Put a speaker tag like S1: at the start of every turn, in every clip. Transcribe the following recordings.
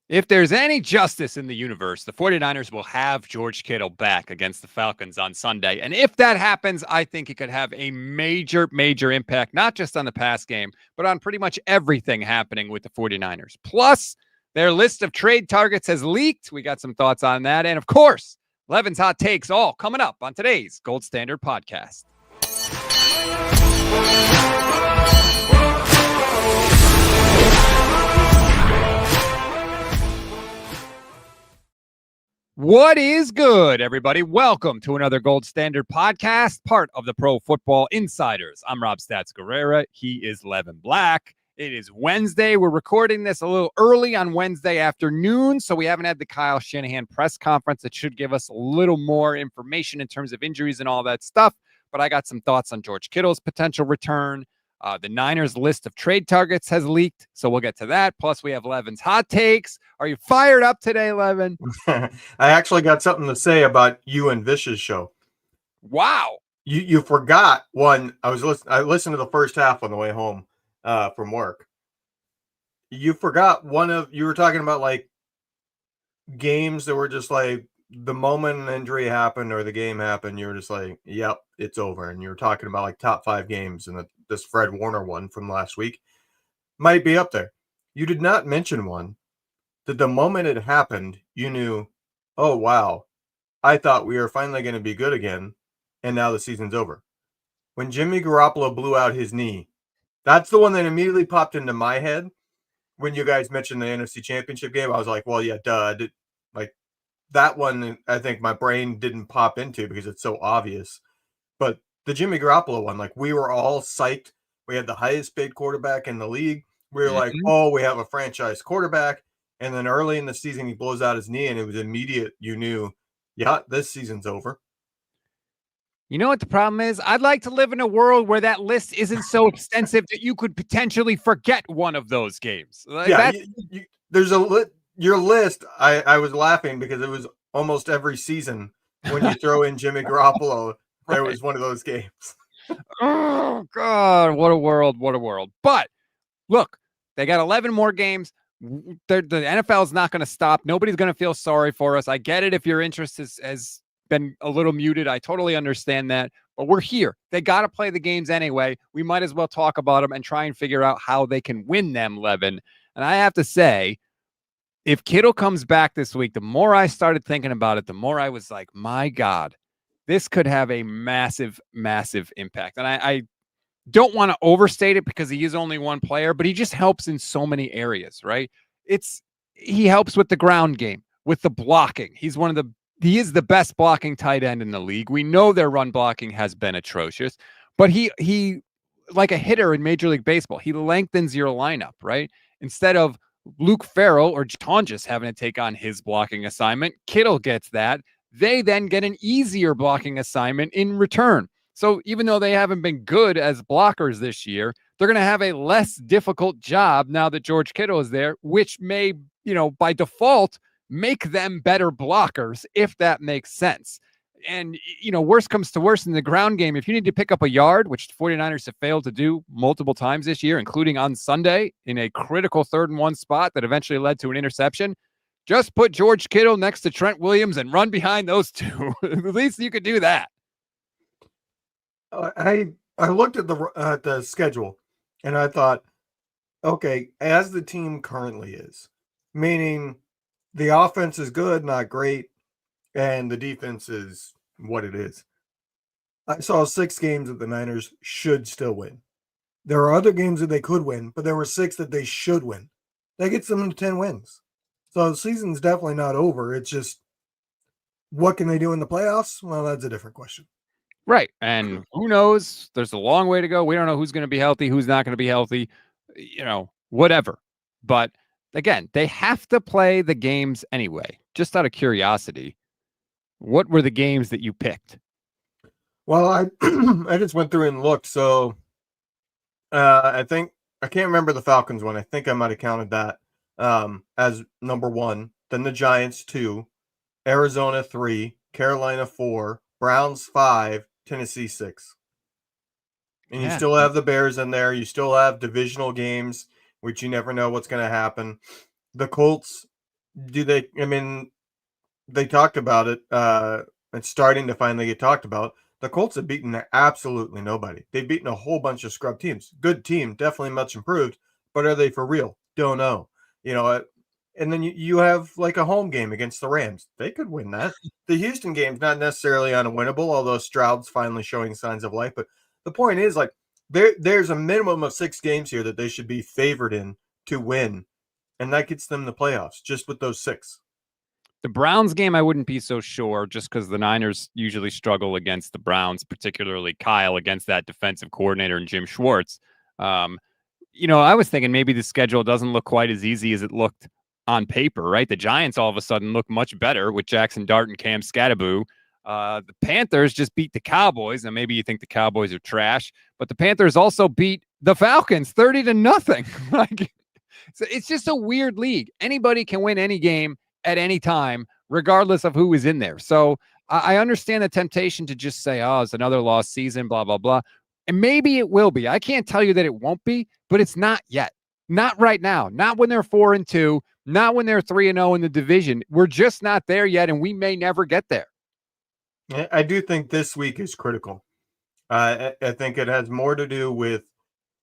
S1: If there's any justice in the universe, the 49ers will have George Kittle back against the Falcons on Sunday. And if that happens, I think it could have a major, major impact, not just on the pass game, but on pretty much everything happening with the 49ers. Plus, their list of trade targets has leaked. We got some thoughts on that. And of course, Levin's hot takes all coming up on today's Gold Standard podcast. What is good, everybody? Welcome to another Gold Standard podcast, part of the Pro Football Insiders. I'm Rob Stats Guerrera. He is Levin Black. It is Wednesday. We're recording this a little early on Wednesday afternoon, so we haven't had the Kyle Shanahan press conference. It should give us a little more information in terms of injuries and all that stuff, but I got some thoughts on George Kittle's potential return. The Niners list of trade targets has leaked, so we'll get to that. Plus, we have Levin's hot takes. Are you fired up today, Levin?
S2: I actually got something to say about you and Vish's show.
S1: Wow.
S2: You forgot one. I listened to the first half on the way home from work. You forgot you were talking about like games that were just like the moment an injury happened or the game happened, you were just like, yep, it's over. And you were talking about like top 5 games, and this Fred Warner one from last week might be up there. You did not mention one that the moment it happened, you knew, oh, wow, I thought we were finally going to be good again, and now the season's over. When Jimmy Garoppolo blew out his knee, that's the one that immediately popped into my head. When you guys mentioned the NFC Championship game, I was like, well, yeah, duh. Like, that one, I think my brain didn't pop into because it's so obvious. But the Jimmy Garoppolo one, like, we were all psyched. We had the highest paid quarterback in the league. We were like, oh, we have a franchise quarterback. And then early in the season, he blows out his knee, and it was immediate. You knew, yeah, this season's over.
S1: You know what the problem is? I'd like to live in a world where that list isn't so extensive that you could potentially forget one of those games. Like,
S2: yeah, there's your list. I was laughing because it was almost every season when you throw in Jimmy Garoppolo, there was one of those games.
S1: Oh, God, what a world, what a world. But look, they got 11 more games. The NFL is not going to stop. Nobody's going to feel sorry for us. I get it if your interest has been a little muted. I totally understand that. But we're here. They got to play the games anyway. We might as well talk about them and try and figure out how they can win them, Levin. And I have to say, if Kittle comes back this week, the more I started thinking about it, the more I was like, my God, this could have a massive, massive impact. And I don't want to overstate it because he is only one player, but he just helps in so many areas, right? He helps with the ground game, with the blocking. He is the best blocking tight end in the league. We know their run blocking has been atrocious, but he like a hitter in Major League Baseball, he lengthens your lineup, right? Instead of Luke Farrell or Tonjes having to take on his blocking assignment, Kittle gets that. They then get an easier blocking assignment in return. So even though they haven't been good as blockers this year, they're going to have a less difficult job now that George Kittle is there, which may, by default, make them better blockers, if that makes sense. And, worst comes to worst in the ground game. If you need to pick up a yard, which the 49ers have failed to do multiple times this year, including on Sunday in a critical 3rd and 1 spot that eventually led to an interception, just put George Kittle next to Trent Williams and run behind those two. At least you could do that.
S2: I looked at the schedule, and I thought, okay, as the team currently is, meaning the offense is good, not great, and the defense is what it is. I saw 6 games that the Niners should still win. There are other games that they could win, but there were 6 that they should win. That gets them to 10 wins. So the season's definitely not over. It's just, what can they do in the playoffs? Well, that's a different question.
S1: Right. And who knows? There's a long way to go. We don't know who's going to be healthy, who's not going to be healthy, whatever. But again, they have to play the games anyway. Just out of curiosity, what were the games that you picked?
S2: Well, I just went through and looked. So I think I can't remember the Falcons one. I think I might have counted that as number 1. Then the Giants 2, Arizona 3, Carolina 4, Browns 5, Tennessee 6. And you still have the Bears in there. You still have divisional games, which you never know what's going to happen. The Colts do they? I mean, they talked about it. It's starting to finally get talked about. The Colts have beaten absolutely nobody. They've beaten a whole bunch of scrub teams. Good team, definitely much improved. But are they for real? Don't know. You know, and then you have like a home game against the Rams. They could win that. The Houston game's not necessarily unwinnable, although Stroud's finally showing signs of life. But the point is, like, there's a minimum of 6 games here that they should be favored in to win, and that gets them the playoffs just with those 6.
S1: The Browns game, I wouldn't be so sure just because the Niners usually struggle against the Browns, particularly Kyle against that defensive coordinator and Jim Schwartz. I was thinking maybe the schedule doesn't look quite as easy as it looked on paper, right? The Giants all of a sudden look much better with Jackson Dart and Cam Scattaboo. The Panthers just beat the Cowboys. Now, maybe you think the Cowboys are trash, but the Panthers also beat the Falcons 30-0. Like, so it's just a weird league. Anybody can win any game at any time, regardless of who is in there. So I understand the temptation to just say, oh, it's another lost season, blah, blah, blah. And maybe it will be. I can't tell you that it won't be, but it's not yet. Not right now. Not when they're 4-2. Not when they're 3-0 in the division. We're just not there yet, and we may never get there.
S2: I do think this week is critical. I think it has more to do with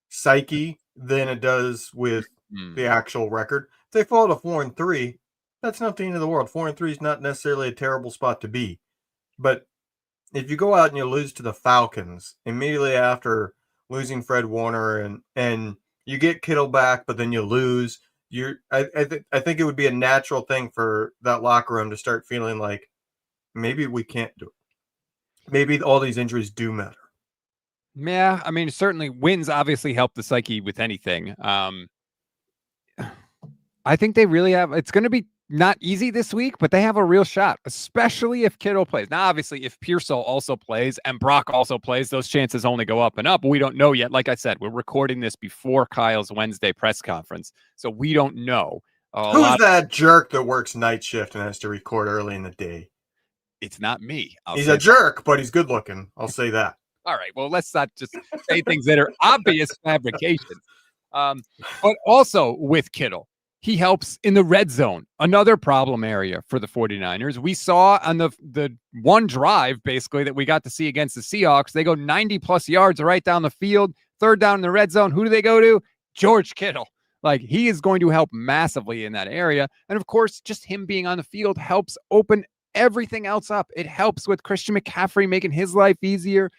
S2: psyche than it does with the actual record. If they fall to 4-3, that's not the end of the world. 4-3 is not necessarily a terrible spot to be. But if you go out and you lose to the Falcons immediately after losing Fred Warner and you get Kittle back, but then you lose, I think it would be a natural thing for that locker room to start feeling like maybe we can't do it. Maybe all these injuries do matter.
S1: Yeah, I mean, certainly wins obviously help the psyche with anything. I think they really have. It's going to be not easy this week, but they have a real shot, especially if Kittle plays. Now, obviously, if Pearsall also plays and Brock also plays, those chances only go up and up. But we don't know yet. Like I said, we're recording this before Kyle's Wednesday press conference, so we don't know.
S2: Who's that jerk that works night shift and has to record early in the day?
S1: It's not me.
S2: He's a jerk, but he's good looking. I'll say that.
S1: All right. Well, let's not just say things that are obvious fabrications. But also with Kittle, he helps in the red zone, another problem area for the 49ers. We saw on the one drive, basically, that we got to see against the Seahawks, they go 90-plus yards right down the field, third down in the red zone. Who do they go to? George Kittle. Like, he is going to help massively in that area. And, of course, just him being on the field helps open everything else up. It helps with Christian McCaffrey making his life easier.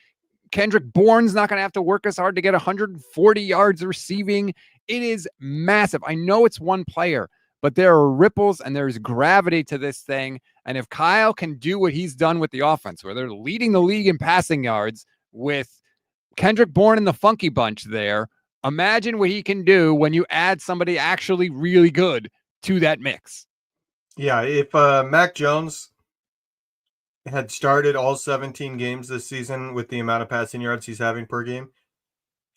S1: Kendrick Bourne's not going to have to work as hard to get 140 yards receiving. It is massive. I know it's one player, but there are ripples and there's gravity to this thing. And if Kyle can do what he's done with the offense, where they're leading the league in passing yards with Kendrick Bourne and the Funky Bunch there, imagine what he can do when you add somebody actually really good to that mix.
S2: Yeah, if Mac Jones had started all 17 games this season with the amount of passing yards he's having per game,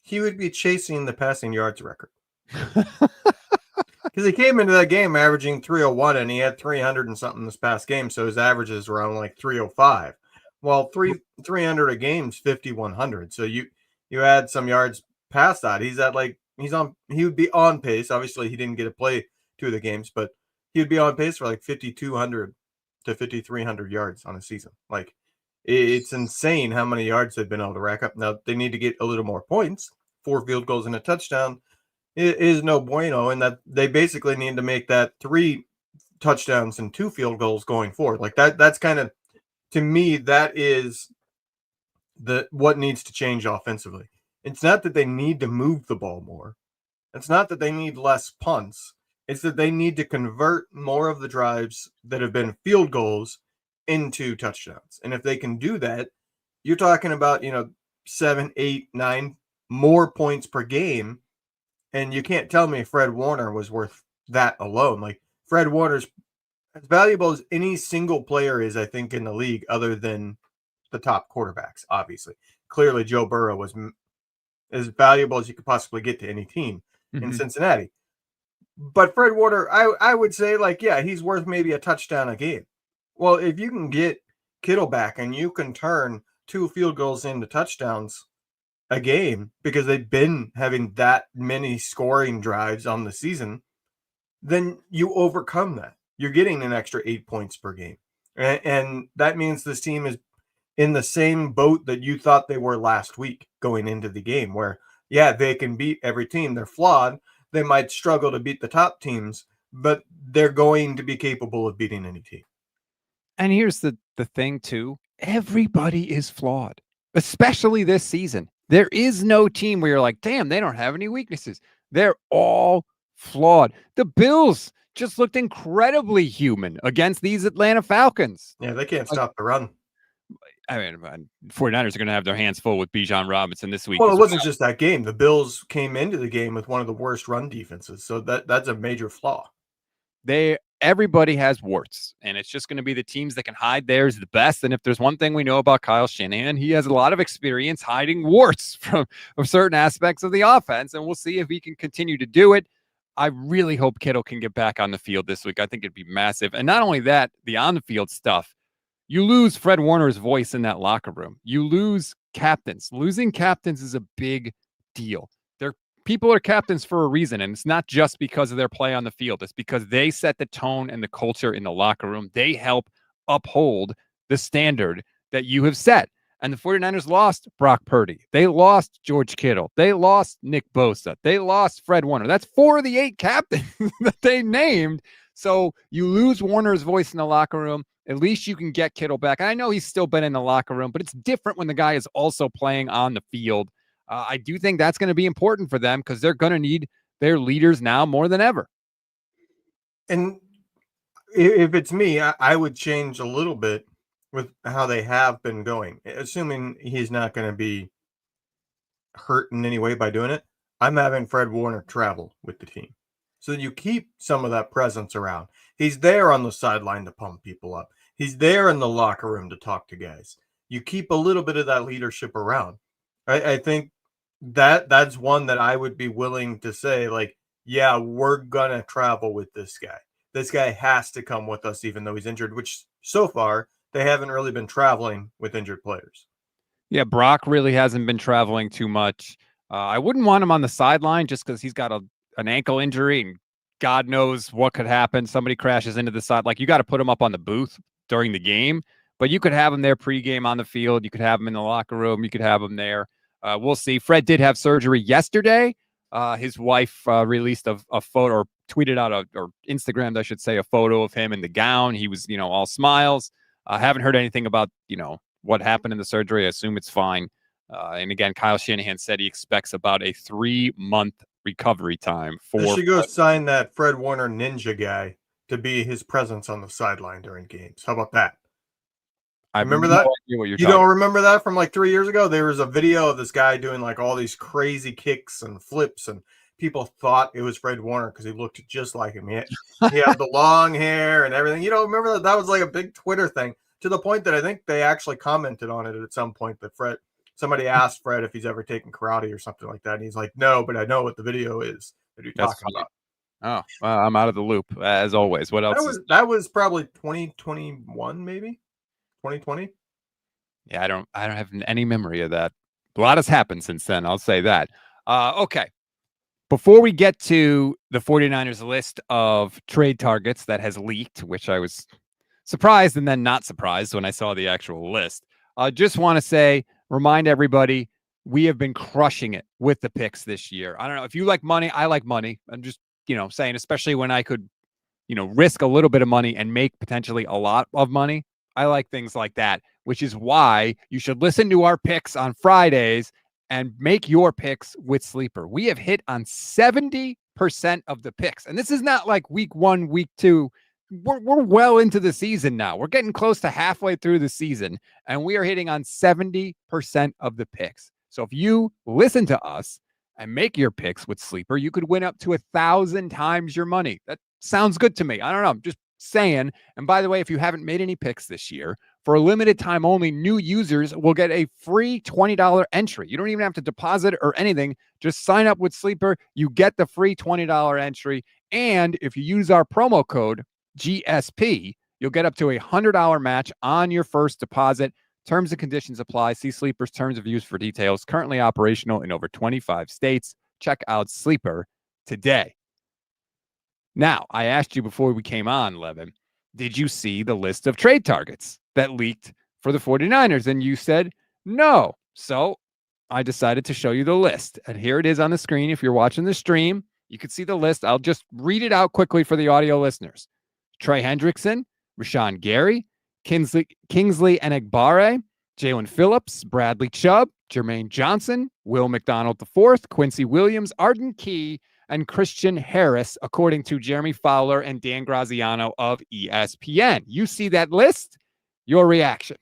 S2: he would be chasing the passing yards record. Because he came into that game averaging 301 and he had 300 and something this past game, so his averages were around like 305. Well, 300 a game is 5,100. So you add some yards past that, he would be on pace. Obviously, he didn't get to play 2 of the games, but he would be on pace for like 5,200 to 5,300 yards on a season. Like, it's insane how many yards they've been able to rack up. Now, they need to get a little more points. 4 field goals and a touchdown is no bueno, and that they basically need to make that 3 touchdowns and 2 field goals going forward. Like, that's kind of, to me, that is what needs to change offensively. It's not that they need to move the ball more. It's not that they need less punts. It's that they need to convert more of the drives that have been field goals into touchdowns. And if they can do that, you're talking about, 7, 8, 9 more points per game. And you can't tell me Fred Warner was worth that alone. Like, Fred Warner's as valuable as any single player is, I think, in the league, other than the top quarterbacks, obviously. Clearly, Joe Burrow was as valuable as you could possibly get to any team in Cincinnati. But Fred Warner, I would say, like, yeah, he's worth maybe a touchdown a game. Well, if you can get Kittle back and you can turn 2 field goals into touchdowns a game because they've been having that many scoring drives on the season, then you overcome that. you're getting an extra 8 points per game. And that means this team is in the same boat that you thought they were last week going into the game, where, yeah, they can beat every team. They're flawed. They might struggle to beat the top teams, but they're going to be capable of beating any team.
S1: And here's the thing, too. Everybody is flawed, especially this season. There is no team where you're like, damn, they don't have any weaknesses. They're all flawed. The Bills just looked incredibly human against these Atlanta Falcons.
S2: Yeah, they can't stop the run.
S1: I mean, 49ers are going to have their hands full with Bijan Robinson this week.
S2: Well, it wasn't just that game. The Bills came into the game with one of the worst run defenses, so that's a major flaw.
S1: Everybody has warts, and it's just going to be the teams that can hide theirs the best. And if there's one thing we know about Kyle Shanahan, he has a lot of experience hiding warts from certain aspects of the offense, and we'll see if he can continue to do it. I really hope Kittle can get back on the field this week. I think it'd be massive. And not only that, the on-the-field stuff. You lose Fred Warner's voice in that locker room. You lose captains. Losing captains is a big deal. People are captains for a reason, and it's not just because of their play on the field. It's because they set the tone and the culture in the locker room. They help uphold the standard that you have set. And the 49ers lost Brock Purdy. They lost George Kittle. They lost Nick Bosa. They lost Fred Warner. That's 4 of the 8 captains that they named. So you lose Warner's voice in the locker room. At least you can get Kittle back. And I know he's still been in the locker room, but it's different when the guy is also playing on the field. I do think that's going to be important for them because they're going to need their leaders now more than ever.
S2: And if it's me, I would change a little bit with how they have been going, assuming he's not going to be hurt in any way by doing it. I'm having Fred Warner travel with the team so that you keep some of that presence around. He's there on the sideline to pump people up. He's there in the locker room to talk to guys. You keep a little bit of that leadership around. I think that's one that I would be willing to say, like, yeah, we're going to travel with this guy. This guy has to come with us, even though he's injured, which so far they haven't really been traveling with injured players.
S1: Yeah, Brock really hasn't been traveling too much. I wouldn't want him on the sideline just because he's got an ankle injury and God knows what could happen. Somebody crashes into the side. Like, you got to put him up on the booth during the game, but you could have him there pregame on the field. You could have him in the locker room. You could have him there. We'll see. Fred did have surgery yesterday. His wife released a photo, or tweeted out or Instagrammed, I should say, a photo of him in the gown. He was, all smiles. I haven't heard anything about, what happened in the surgery. I assume it's fine. And again, Kyle Shanahan said he expects about a 3-month recovery time for.
S2: They should go sign that Fred Warner ninja guy to be his presence on the sideline during games. How about that? I remember that?
S1: You
S2: don't remember that from like 3 years ago? There was a video of this guy doing like all these crazy kicks and flips, and people thought it was Fred Warner because he looked just like him. He had the long hair and everything. Remember that? That was like a big Twitter thing, to the point that I think they actually commented on it at some point that somebody asked Fred if he's ever taken karate or something like that. And he's like, no, but I know what the video is that you're talking about.
S1: Oh, well, I'm out of the loop as always. What else?
S2: That was probably 2021, maybe 2020.
S1: Yeah, I don't have any memory of that. A lot has happened since then. I'll say that. Okay. Before we get to the 49ers list of trade targets that has leaked, which I was surprised and then not surprised when I saw the actual list, I just want to remind everybody, we have been crushing it with the picks this year. I don't know if you like money. I like money. I'm just, saying, especially when I could, risk a little bit of money and make potentially a lot of money. I like things like that, which is why you should listen to our picks on Fridays and make your picks with Sleeper. We have hit on 70% of the picks. And this is not like week 1, week 2. We're well into the season now. We're getting close to halfway through the season, and we are hitting on 70% of the picks. So if you listen to us and make your picks with Sleeper, you could win up to 1,000 times your money. That sounds good to me. I don't know. I'm just saying. And by the way, if you haven't made any picks this year, for a limited time only, new users will get a free $20 entry. You don't even have to deposit or anything. Just sign up with Sleeper. You get the free $20 entry. And if you use our promo code GSP, you'll get up to a $100 match on your first deposit. Terms and conditions apply. See Sleeper's terms of use for details. Currently operational in over 25 states. Check out Sleeper today. Now, I asked you before we came on, Levin, did you see the list of trade targets that leaked for the 49ers? And you said no. So I decided to show you the list. And here it is on the screen. If you're watching the stream, you can see the list. I'll just read it out quickly for the audio listeners. Trey Hendrickson, Rashawn Gary, Kingsley Enagbare, Jalen Phillips, Bradley Chubb, Jermaine Johnson, Will McDonald IV, Quincy Williams, Arden Key, and Christian Harris, according to Jeremy Fowler and Dan Graziano of ESPN. You see that list? Your reaction?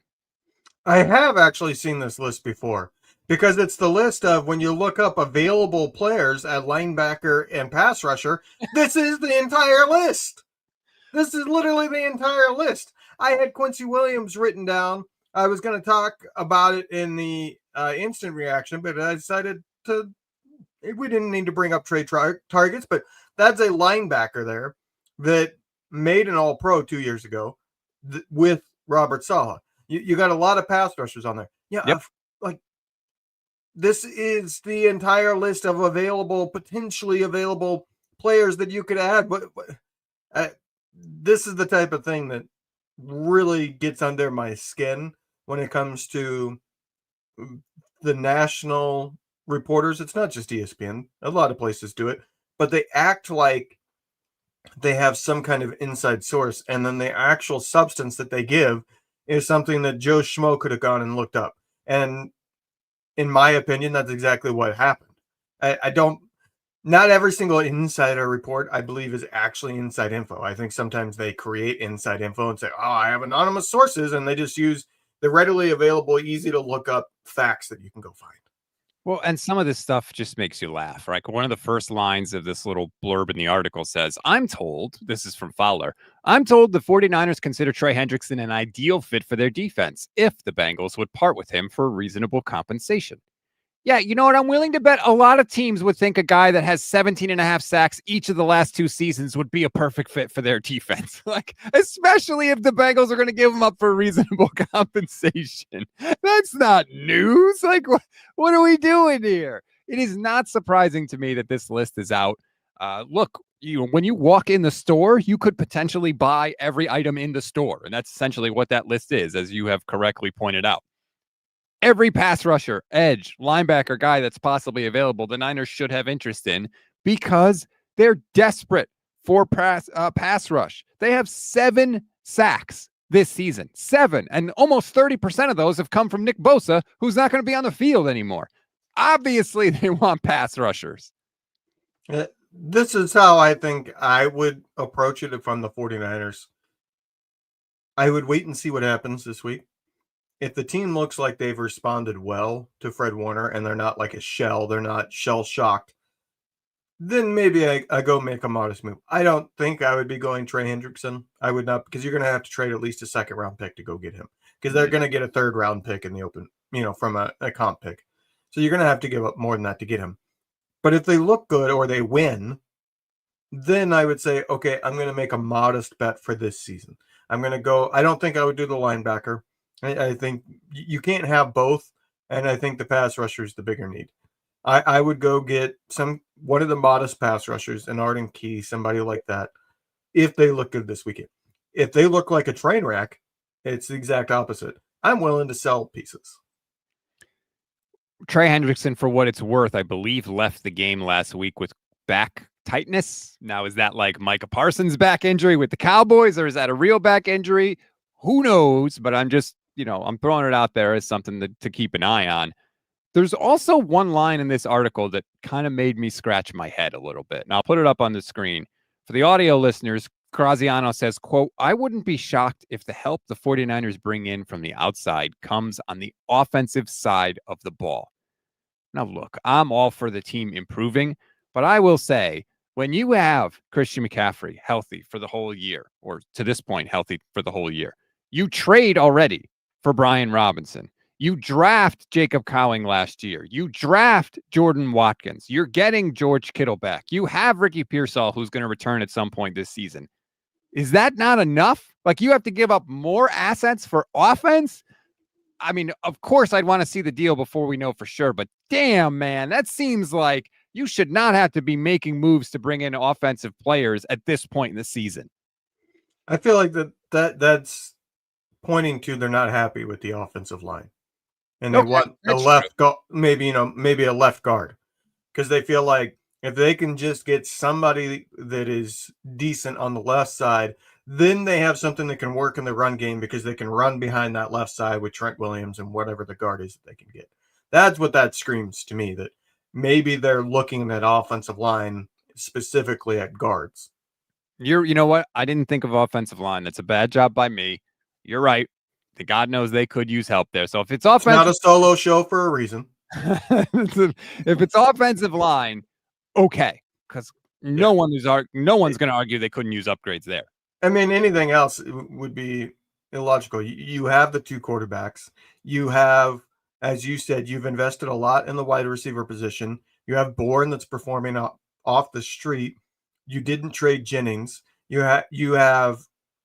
S2: I have actually seen this list before because it's the list of when you look up available players at linebacker and pass rusher. This is the entire list. This is literally the entire list. I had Quincy Williams written down. I was going to talk about it in the instant reaction, but I decided we didn't need to bring up trade targets, but that's a linebacker there that made an All-Pro 2 years ago with Robert Saleh. You got a lot of pass rushers on there. Yeah,
S1: yep.
S2: Like this is the entire list of potentially available players that you could add. But this is the type of thing that really gets under my skin when it comes to the national reporters. It's not just ESPN. A lot of places do it, but they act like they have some kind of inside source, and then the actual substance that they give is something that Joe Schmo could have gone and looked up. And in my opinion, that's exactly what happened. Not every single insider report, I believe, is actually inside info. I think sometimes they create inside info and say, oh, I have anonymous sources, and they just use the readily available, easy to look up facts that you can go find.
S1: Well, and some of this stuff just makes you laugh, right? One of the first lines of this little blurb in the article says, I'm told, this is from Fowler, I'm told the 49ers consider Trey Hendrickson an ideal fit for their defense if the Bengals would part with him for reasonable compensation. Yeah, you know what? I'm willing to bet a lot of teams would think a guy that has 17 and a half sacks each of the last 2 seasons would be a perfect fit for their defense. Like, especially if the Bengals are going to give him up for reasonable compensation. That's not news. Like, what are we doing here? It is not surprising to me that this list is out. Look, when you walk in the store, you could potentially buy every item in the store. And that's essentially what that list is, as you have correctly pointed out. Every pass rusher, edge, linebacker guy that's possibly available, the Niners should have interest in because they're desperate for pass rush. They have 7 sacks this season, 7, and almost 30% of those have come from Nick Bosa, who's not going to be on the field anymore. Obviously, they want pass rushers.
S2: This is how I think I would approach it from the 49ers. I would wait and see what happens this week. If the team looks like they've responded well to Fred Warner and they're not like a shell, they're not shell-shocked, then maybe I go make a modest move. I don't think I would be going Trey Hendrickson. I would not, because you're going to have to trade at least a second-round pick to go get him, because they're going to get a third-round pick in the open, from a comp pick. So you're going to have to give up more than that to get him. But if they look good or they win, then I would say, okay, I'm going to make a modest bet for this season. I'm going to go, I don't think I would do the linebacker. I think you can't have both, and I think the pass rusher is the bigger need. I would go get one of the modest pass rushers, an Arden Key, somebody like that, if they look good this weekend. If they look like a train wreck, it's the exact opposite. I'm willing to sell pieces.
S1: Trey Hendrickson, for what it's worth, I believe left the game last week with back tightness. Now, is that like Micah Parsons' back injury with the Cowboys, or is that a real back injury? Who knows? But I'm just, I'm throwing it out there as something to keep an eye on. There's also one line in this article that kind of made me scratch my head a little bit. And I'll put it up on the screen. For the audio listeners, Graziano says, quote, I wouldn't be shocked if the help the 49ers bring in from the outside comes on the offensive side of the ball. Now, look, I'm all for the team improving, but I will say, when you have Christian McCaffrey healthy for the whole year, or to this point, healthy for the whole year, you trade already for Brian Robinson. You draft Jacob Cowing last year. You draft Jordan Watkins. You're getting George Kittle back. You have Ricky Pearsall, who's going to return at some point this season. Is that not enough? Like, you have to give up more assets for offense? I mean, of course, I'd want to see the deal before we know for sure, but damn, man, that seems like You should not have to be making moves to bring in offensive players at this point in the season.
S2: I feel like that's pointing to they're not happy with the offensive line, and they want a left guard, maybe a left guard, because they feel like if they can just get somebody that is decent on the left side, then they have something that can work in the run game because they can run behind that left side with Trent Williams and whatever the guard is that they can get. That's what that screams to me, that maybe they're looking at offensive line specifically at guards.
S1: You know what? I didn't think of offensive line. That's a bad job by me. You're right. God knows they could use help there. So if it's offensive,
S2: it's not a solo show for a reason.
S1: If it's offensive line, okay, because no one's going to argue they couldn't use upgrades there.
S2: I mean, anything else would be illogical. You have the two quarterbacks. You have, as you said, you've invested a lot in the wide receiver position. You have Bourne that's performing off the street. You didn't trade Jennings. You have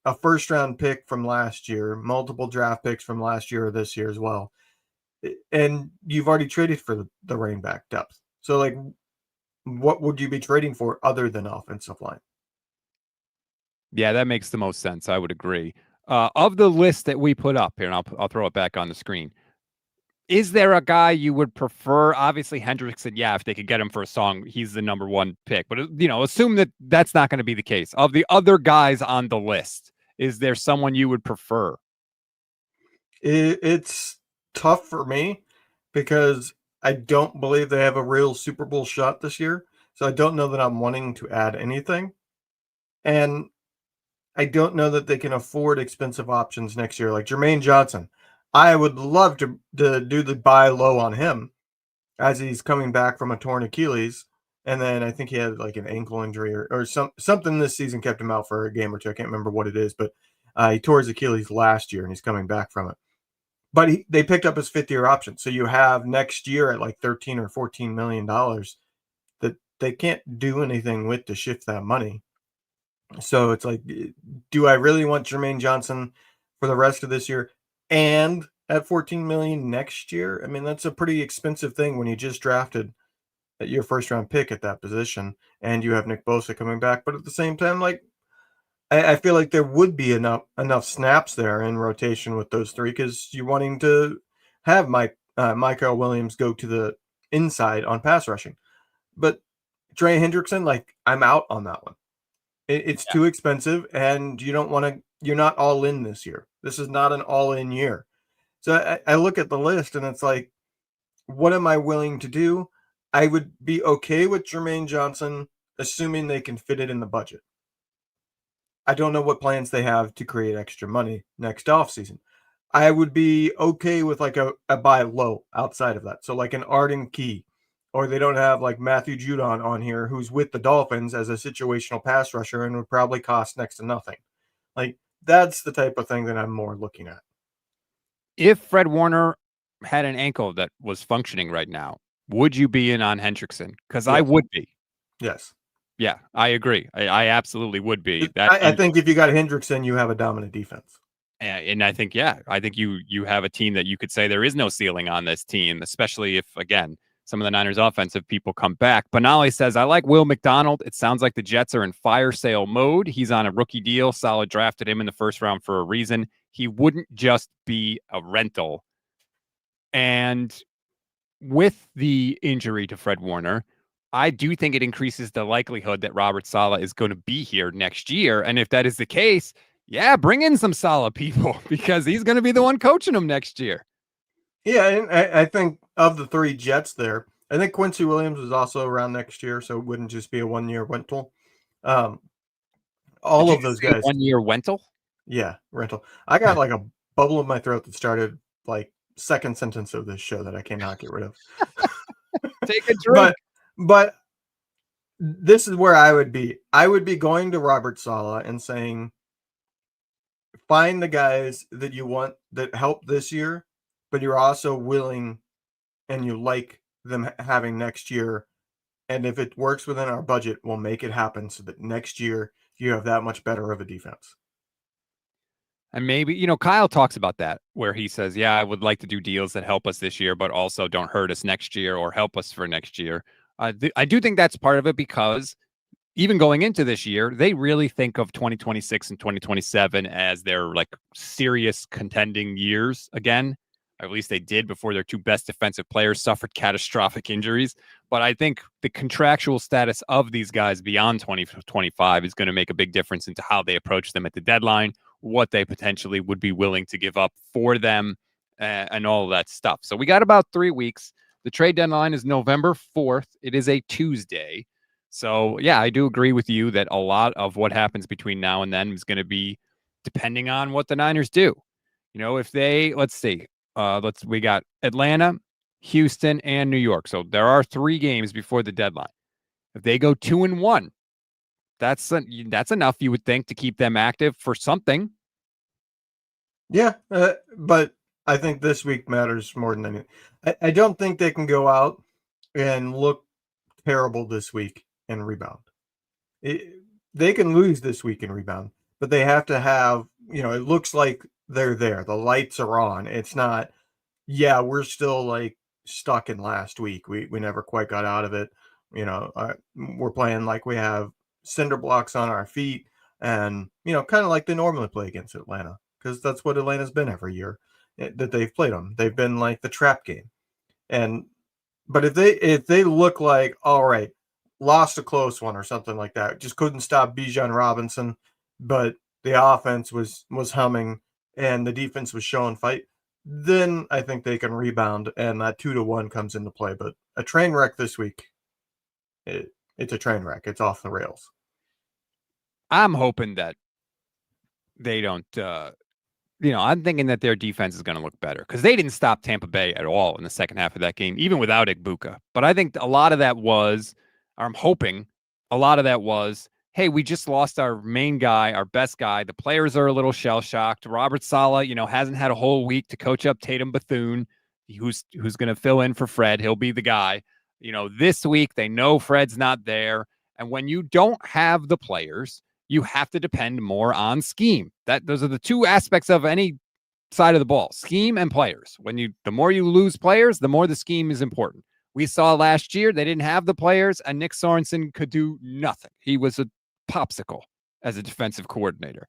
S2: a first-round pick from last year, multiple draft picks from last year or this year as well. And you've already traded for the running back depth. So, like, what would you be trading for other than offensive line?
S1: Yeah, that makes the most sense. I would agree. Of the list that we put up here, and I'll throw it back on the screen. Is there a guy you would prefer? Obviously, Hendrickson, yeah, if they could get him for a song, he's the number one pick. But, assume that that's not going to be the case. Of the other guys on the list, is there someone you would prefer?
S2: It's tough for me because I don't believe they have a real Super Bowl shot this year. So I don't know that I'm wanting to add anything. And I don't know that they can afford expensive options next year. Like Jermaine Johnson, I would love to do the buy low on him as he's coming back from a torn Achilles. And then I think he had like an ankle injury or something this season kept him out for a game or two. I can't remember what it is, but he tore his Achilles last year and he's coming back from it. But they picked up his fifth-year option. So you have next year at like $13 or $14 million that they can't do anything with to shift that money. So it's like, do I really want Jermaine Johnson for the rest of this year and at $14 million next year? I mean, that's a pretty expensive thing when you just drafted your first-round pick at that position and you have Nick Bosa coming back. But at the same time, like, I feel like there would be enough snaps there in rotation with those three because you're wanting to have Michael Williams go to the inside on pass rushing. But Trey Hendrickson, like, I'm out on that one. It's too expensive, and you don't want to. You're not all in this year. This is not an all-in year. So I look at the list, and it's like, what am I willing to do? I would be okay with Jermaine Johnson, assuming they can fit it in the budget. I don't know what plans they have to create extra money next offseason. I would be okay with like a buy low outside of that. So like an Arden Key, or they don't have like Matthew Judon on here who's with the Dolphins as a situational pass rusher and would probably cost next to nothing. Like that's the type of thing that I'm more looking at.
S1: If Fred Warner had an ankle that was functioning right now, would you be in on Hendrickson? Because I would be.
S2: Yes.
S1: Yeah, I agree. I absolutely would be.
S2: I think if you got Hendrickson, you have a dominant defense.
S1: And I think, I think you have a team that you could say there is no ceiling on this team, especially if, again, some of the Niners offensive people come back. Benali says, I like Will McDonald. It sounds like the Jets are in fire sale mode. He's on a rookie deal. Solid drafted him in the first round for a reason. He wouldn't just be a rental. And with the injury to Fred Warner, I do think it increases the likelihood that Robert Saleh is going to be here next year. And if that is the case, bring in some Saleh people because he's going to be the one coaching them next year.
S2: Yeah, and I think of the three Jets there, I think Quincy Williams is also around next year, so it wouldn't just be a one-year rental. All of those guys.
S1: 1 year rental?
S2: Yeah, rental. I got like a bubble in my throat that started like second sentence of this show that I cannot get rid of.
S1: Take a drink.
S2: But this is where I would be. I would be going to Robert Saleh and saying, find the guys that you want that help this year, but you're also willing and you like them having next year. And if it works within our budget, we'll make it happen so that next year you have that much better of a defense.
S1: And maybe, Kyle talks about that where he says, I would like to do deals that help us this year, but also don't hurt us next year or help us for next year. I do think that's part of it because even going into this year, they really think of 2026 and 2027 as their like serious contending years again. Or at least they did before their two best defensive players suffered catastrophic injuries. But I think the contractual status of these guys beyond 2025 is going to make a big difference into how they approach them at the deadline, what they potentially would be willing to give up for them, and all of that stuff. So we got about 3 weeks. The trade deadline is November 4th. It is a Tuesday. So, yeah, I do agree with you that a lot of what happens between now and then is going to be depending on what the Niners do. You know, if they, let's see, we got Atlanta, Houston, and New York. So there are 3 games before the deadline. If they go 2-1, that's enough, you would think, to keep them active for something.
S2: Yeah, but I think this week matters more than anything. I don't think they can go out and look terrible this week and rebound. They can lose this week and rebound, but they have to have, it looks like they're there. The lights are on. It's not, yeah, we're still like stuck in last week. We never quite got out of it. We're playing like we have cinder blocks on our feet and, kind of like they normally play against Atlanta, because that's what Atlanta's been every year that they've played them. They've been like the trap game. But if they look like, all right, lost a close one or something like that, just couldn't stop Bijan Robinson, but the offense was humming and the defense was showing fight, then I think they can rebound and that 2-1 comes into play. But a train wreck this week, it's a train wreck. It's off the rails.
S1: I'm hoping that they don't, I'm thinking that their defense is going to look better because they didn't stop Tampa Bay at all in the second half of that game, even without Igbuka. But I think a lot of that was, or I'm hoping a lot of that was, hey, we just lost our main guy, our best guy. The players are a little shell-shocked. Robert Saleh, hasn't had a whole week to coach up Tatum Bethune, who's going to fill in for Fred. He'll be the guy. This week they know Fred's not there. And when you don't have the players, you have to depend more on scheme. Those are the 2 aspects of any side of the ball: scheme and players. The more you lose players, the more the scheme is important. We saw last year they didn't have the players, and Nick Sorensen could do nothing. He was a popsicle as a defensive coordinator.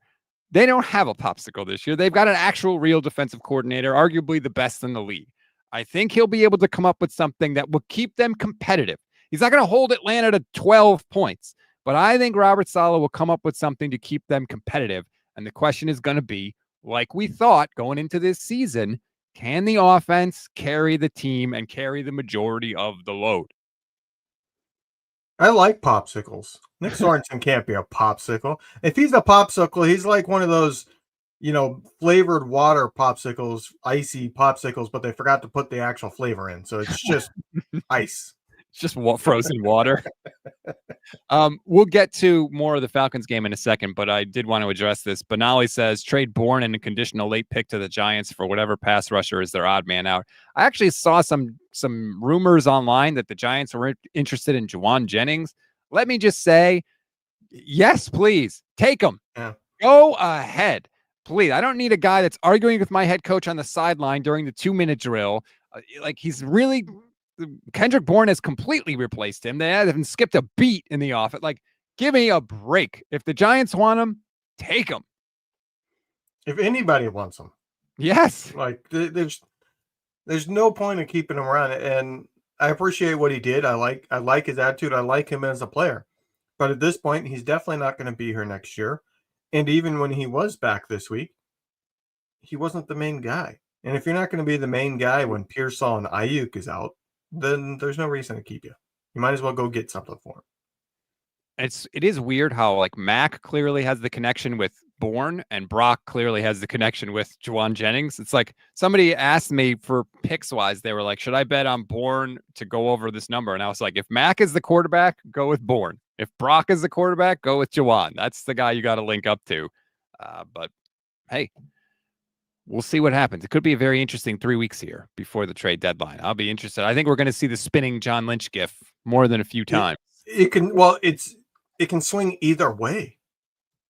S1: They don't have a popsicle this year. They've got an actual real defensive coordinator, arguably the best in the league. I think he'll be able to come up with something that will keep them competitive. He's not going to hold Atlanta to 12 points. But I think Robert Saleh will come up with something to keep them competitive. And the question is going to be, like we thought going into this season, can the offense carry the team and carry the majority of the load?
S2: I like popsicles. Nick Sorensen can't be a popsicle. If he's a popsicle, he's like one of those, flavored water popsicles, icy popsicles, but they forgot to put the actual flavor in. So it's just ice.
S1: It's just frozen water. We'll get to more of the Falcons game in a second, but I did want to address this. Benali says trade Bourne and a conditional late pick to the Giants for whatever pass rusher is their odd man out. I actually saw some rumors online that the Giants were interested in Juwan Jennings. Let me just say, yes, please take him.
S2: Yeah.
S1: Go ahead, please. I don't need a guy that's arguing with my head coach on the sideline during the 2-minute drill. He's really. Kendrick Bourne has completely replaced him. They haven't skipped a beat in the offense. Give me a break. If the Giants want him, take him.
S2: If anybody wants him.
S1: Yes.
S2: There's no point in keeping him around. And I appreciate what he did. I like his attitude. I like him as a player. But at this point, he's definitely not going to be here next year. And even when he was back this week, he wasn't the main guy. And if you're not going to be the main guy when Pearsall and Ayuk is out, then there's no reason to keep you. You might as well go get something for him.
S1: It is weird how Mac clearly has the connection with Bourne and Brock clearly has the connection with Juwan Jennings. It's like somebody asked me for picks wise. They were like, should I bet on Bourne to go over this number? And I was like, if Mac is the quarterback, go with Bourne. If Brock is the quarterback, go with Juwan. That's the guy you got to link up to. But hey, we'll see what happens. It could be a very interesting 3 weeks here before the trade deadline. I'll be interested. I think we're going to see the spinning John Lynch gif more than a few times.
S2: It can swing either way.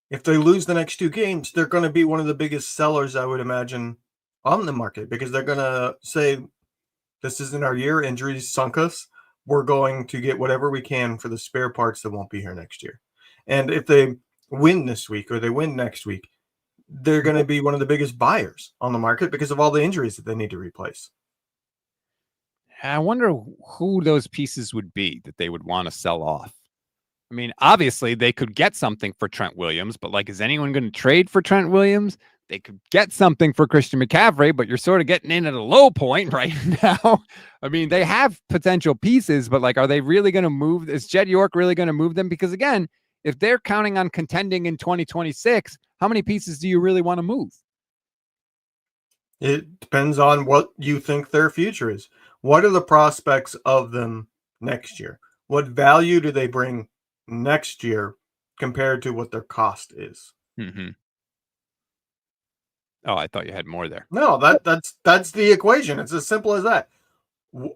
S2: If they lose the next 2 games, they're going to be one of the biggest sellers, I would imagine, on the market, because they're going to say, this isn't our year. Injuries sunk us. we're going to get whatever we can for the spare parts that won't be here next year. And if they win this week or they win next week, they're going to be one of the biggest buyers on the market because of all the injuries that they need to replace.
S1: I wonder who those pieces would be that they would want to sell off. I mean, obviously they could get something for Trent Williams, but like, is anyone going to trade for Trent Williams? They could get something for Christian McCaffrey, but you're sort of getting in at a low point right now. I mean, they have potential pieces, but like, are they really going to move? Is Jed York really going to move them? Because again, if they're counting on contending in 2026, how many pieces do you really want to move?
S2: It depends on what you think their future is. What are the prospects of them next year? What value do they bring next year compared to what their cost is?
S1: Mm-hmm. Oh, I thought you had more there.
S2: No, that's the equation. It's as simple as that.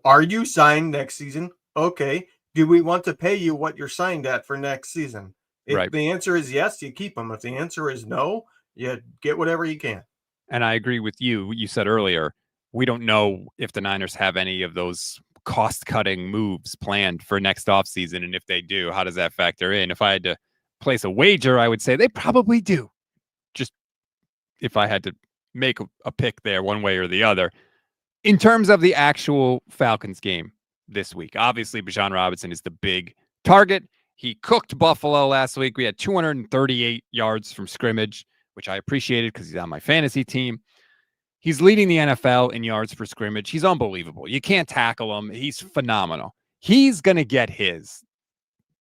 S2: Are you signed next season? Okay. Do we want to pay you what you're signed at for next season? If the answer is yes, you keep them. If the answer is no, you get whatever you can.
S1: And I agree with you. You said earlier, we don't know if the Niners have any of those cost-cutting moves planned for next offseason. And if they do, how does that factor in? If I had to place a wager, I would say they probably do. Just if I had to make a pick there one way or the other. In terms of the actual Falcons game this week, obviously Bijan Robinson is the big target. He cooked Buffalo last week. We had 238 yards from scrimmage, which I appreciated because he's on my fantasy team. He's leading the NFL in yards per scrimmage. He's unbelievable. You can't tackle him. He's phenomenal. He's going to get his.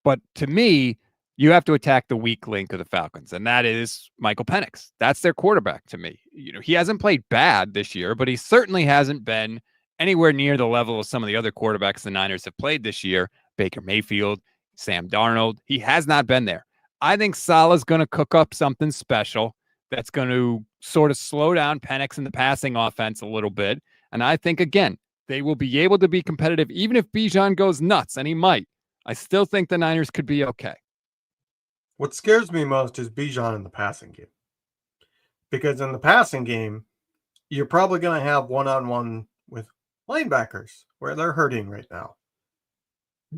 S1: But to me, you have to attack the weak link of the Falcons, and that is Michael Penix. That's their quarterback to me. You know, he hasn't played bad this year, but he certainly hasn't been anywhere near the level of some of the other quarterbacks the Niners have played this year. Baker Mayfield, Sam Darnold. He has not been there. I think Salah's going to cook up something special that's going to sort of slow down Penix in the passing offense a little bit. And I think, again, they will be able to be competitive, even if Bijan goes nuts, and he might. I still think the Niners could be okay.
S2: What scares me most is Bijan in the passing game. Because in the passing game, you're probably going to have one-on-one with linebackers where they're hurting right now.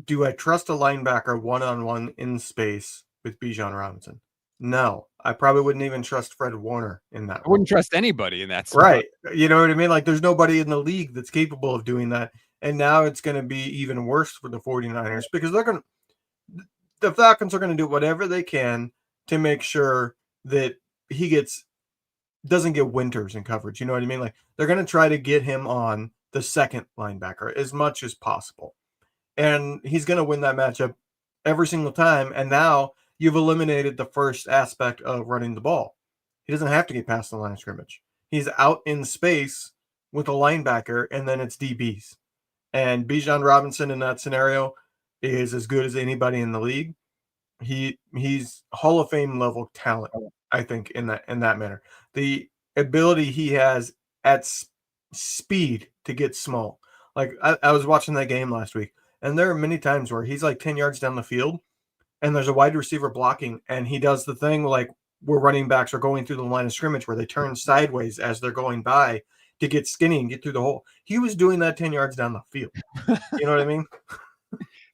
S2: Do I trust a linebacker one-on-one in space with Bijan Robinson? No. I probably wouldn't even trust Fred Warner in that.
S1: I wouldn't trust anybody in that spot.
S2: Right. You know what I mean? Like, there's nobody in the league that's capable of doing that. And now it's going to be even worse for the 49ers because the Falcons are going to do whatever they can to make sure that he doesn't get winters in coverage. You know what I mean? Like, they're going to try to get him on the second linebacker as much as possible. And he's going to win that matchup every single time. And now you've eliminated the first aspect of running the ball. He doesn't have to get past the line of scrimmage. He's out in space with a linebacker, and then it's DBs. And Bijan Robinson in that scenario is as good as anybody in the league. He's Hall of Fame level talent, I think, in that manner. The ability he has at speed to get small. Like, I was watching that game last week, and there are many times where he's like 10 yards down the field, and there's a wide receiver blocking, and he does the thing like where running backs are going through the line of scrimmage where they turn sideways as they're going by to get skinny and get through the hole. He was doing that 10 yards down the field. You know what I mean?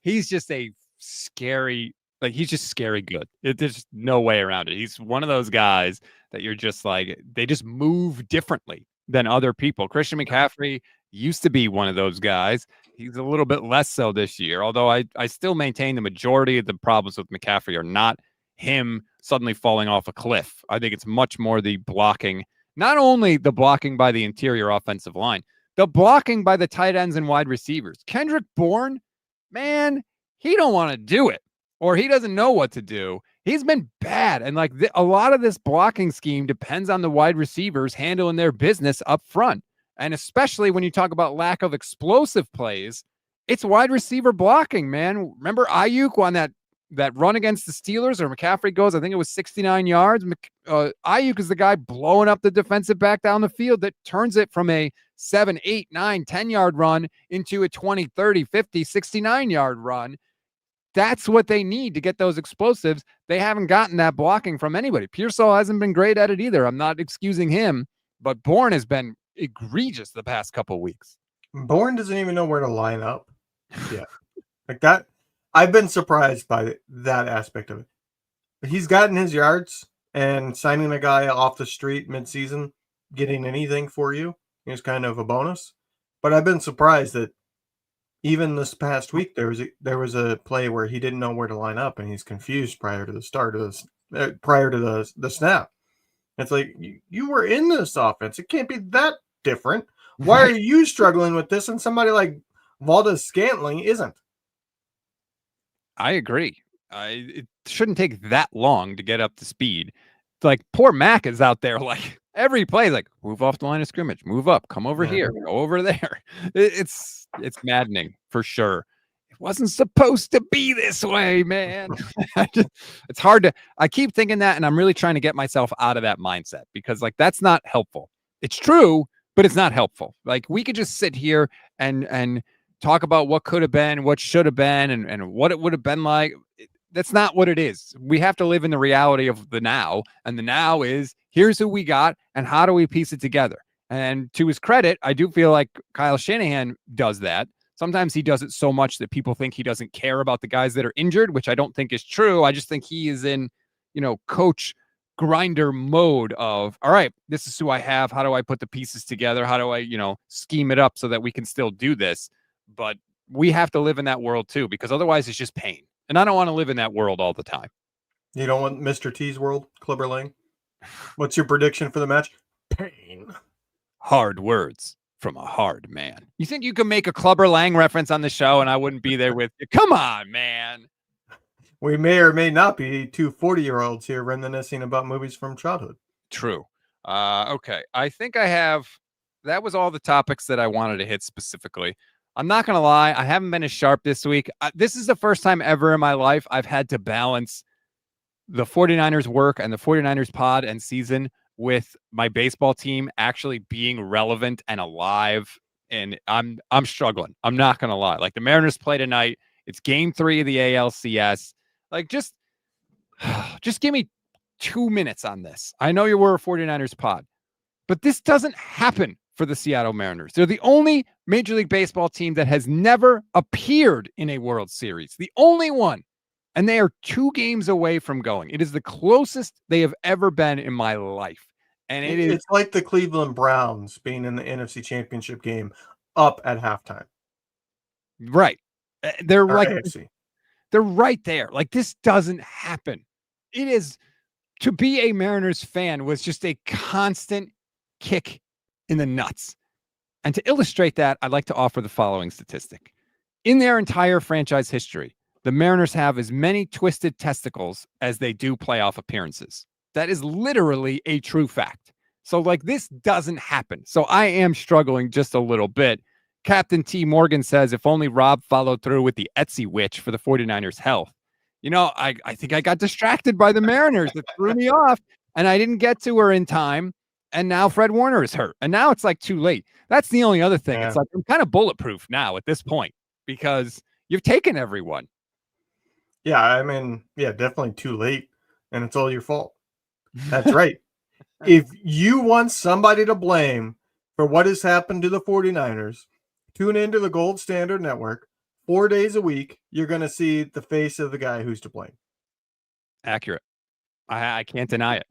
S1: He's just scary good. There's no way around it. He's one of those guys that you're just like, they just move differently than other people. Christian McCaffrey used to be one of those guys. He's a little bit less so this year, although I still maintain the majority of the problems with McCaffrey are not him suddenly falling off a cliff. I think it's much more the blocking, not only the blocking by the interior offensive line, the blocking by the tight ends and wide receivers. Kendrick Bourne, man, he don't want to do it, or he doesn't know what to do. He's been bad. And like a lot of this blocking scheme depends on the wide receivers handling their business up front. And especially when you talk about lack of explosive plays, it's wide receiver blocking, man. Remember Ayuk on that run against the Steelers, or McCaffrey goes, I think it was 69 yards. Ayuk is the guy blowing up the defensive back down the field that turns it from a 7, 8, 9, 10-yard run into a 20, 30, 50, 69-yard run. That's what they need to get those explosives. They haven't gotten that blocking from anybody. Pearsall hasn't been great at it either. I'm not excusing him, but Bourne has been egregious the past couple of weeks.
S2: Bourne doesn't even know where to line up. Yeah. Like that, I've been surprised by that aspect of it. He's gotten his yards, and signing a guy off the street midseason, getting anything for you is kind of a bonus. But I've been surprised that even this past week there was a play where he didn't know where to line up, and he's confused prior to the start of this, prior to the snap. It's like you were in this offense. It can't be that different. Why are
S1: Right.
S2: you struggling with this, and somebody like Valdez Scantling isn't?
S1: I agree. It shouldn't take that long to get up to speed. Like poor Mac is out there like every play, like move off the line of scrimmage, move up, come over
S2: Yeah.
S1: here, go over there. It's maddening for sure. It wasn't supposed to be this way, man. It's hard to. I keep thinking that, and I'm really trying to get myself out of that mindset because like that's not helpful. It's true, but it's not helpful. Like we could just sit here and talk about what could have been, what should have been, and what it would have been like. That's not what it is. We have to live in the reality of the now. And the now is here's who we got and how do we piece it together? And to his credit, I do feel like Kyle Shanahan does that. Sometimes he does it so much that people think he doesn't care about the guys that are injured, which I don't think is true. I just think he is in, coach grinder mode of, all right, this is who I have. How do I put the pieces together? How do I, scheme it up so that we can still do this? But we have to live in that world too, because otherwise it's just pain. And I don't want to live in that world all the time.
S2: You don't want Mr. T's world, Clubber Lang? What's your prediction for the match? Pain.
S1: Hard words from a hard man. You think you can make a Clubber Lang reference on the show and I wouldn't be there with you? Come on, man.
S2: We may or may not be two 40-year-olds here reminiscing about movies from childhood.
S1: True. Okay. I think that was all the topics that I wanted to hit specifically. I'm not going to lie. I haven't been as sharp this week. This is the first time ever in my life I've had to balance the 49ers work and the 49ers pod and season with my baseball team actually being relevant and alive. And I'm struggling. I'm not going to lie. Like the Mariners play tonight. It's game 3 of the ALCS. Like just give me 2 minutes on this. I know you were a 49ers pod, but this doesn't happen for the Seattle Mariners. They're the only Major League Baseball team that has never appeared in a World Series. The only one. And they are 2 games away from going. It is the closest they have ever been in my life. And
S2: It's like the Cleveland Browns being in the NFC Championship game up at halftime.
S1: Right. They're
S2: Or
S1: like
S2: AFC.
S1: they're right there. Like this doesn't happen. It is to be a Mariners fan was just a constant kick in the nuts. And to illustrate that, I'd like to offer the following statistic. In their entire franchise history, the Mariners have as many twisted testicles as they do playoff appearances. That is literally a true fact. So like this doesn't happen. So I am struggling just a little bit. Captain T. Morgan says, if only Rob followed through with the Etsy witch for the 49ers health. I think I got distracted by the Mariners. That threw me off and I didn't get to her in time. And now Fred Warner is hurt. And now it's like too late. That's the only other thing. Yeah. It's like I'm kind of bulletproof now at this point because you've taken everyone.
S2: Yeah, I mean, definitely too late. And it's all your fault. That's right. If you want somebody to blame for what has happened to the 49ers, tune into the Gold Standard Network 4 days a week. You're going to see the face of the guy who's to blame.
S1: Accurate. I can't deny it.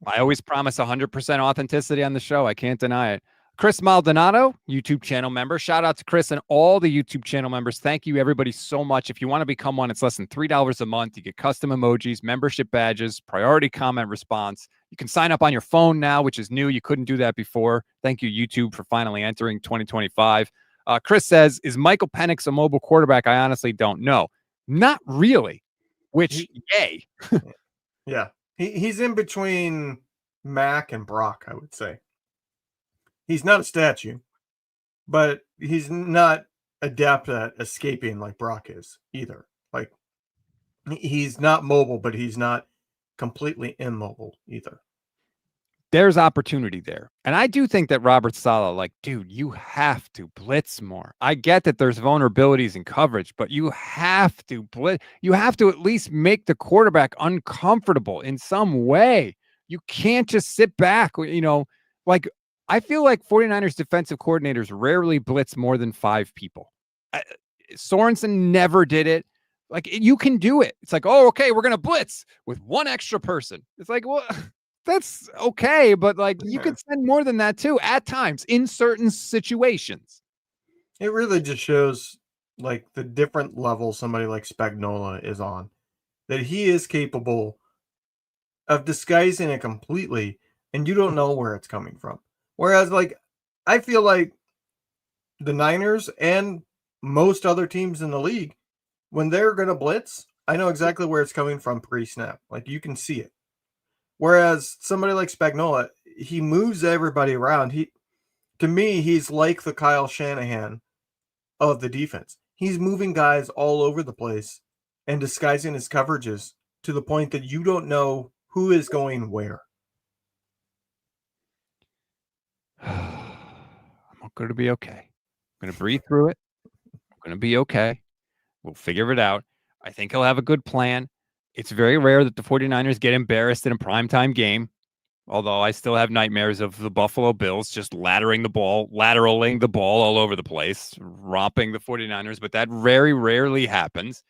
S1: I always promise 100% authenticity on the show. I can't deny it. Chris Maldonado, YouTube channel member. Shout out to Chris and all the YouTube channel members. Thank you, everybody, so much. If you want to become one, it's less than $3 a month. You get custom emojis, membership badges, priority comment response. You can sign up on your phone now, which is new. You couldn't do that before. Thank you, YouTube, for finally entering 2025. Chris says, is Michael Penix a mobile quarterback? I honestly don't know. Not really, which, yay.
S2: Yeah. He's in between Mac and Brock, I would say. He's not a statue, but he's not adept at escaping like Brock is either. Like he's not mobile, but he's not completely immobile either.
S1: There's opportunity there. And I do think that Robert Saleh, like, dude, you have to blitz more. I get that there's vulnerabilities in coverage, but you have to blitz. You have to at least make the quarterback uncomfortable in some way. You can't just sit back, like I feel like 49ers defensive coordinators rarely blitz more than 5 people. Sorensen never did it. Like, you can do it. It's like, oh, okay, we're going to blitz with one extra person. It's like, well, that's okay. But like, you could send more than that too at times in certain situations.
S2: It really just shows like the different level somebody like Spagnuolo is on, that he is capable of disguising it completely and you don't know where it's coming from. Whereas like, I feel like the Niners and most other teams in the league, when they're going to blitz, I know exactly where it's coming from pre-snap. Like, you can see it. Whereas somebody like Spagnuolo, he moves everybody around. To me, he's like the Kyle Shanahan of the defense. He's moving guys all over the place and disguising his coverages to the point that you don't know who is going where.
S1: I'm going to be okay. I'm going to breathe through it. I'm going to be okay. We'll figure it out. I think he'll have a good plan. It's very rare that the 49ers get embarrassed in a primetime game, although I still have nightmares of the Buffalo Bills just lateraling the ball all over the place, romping the 49ers, but that very rarely happens.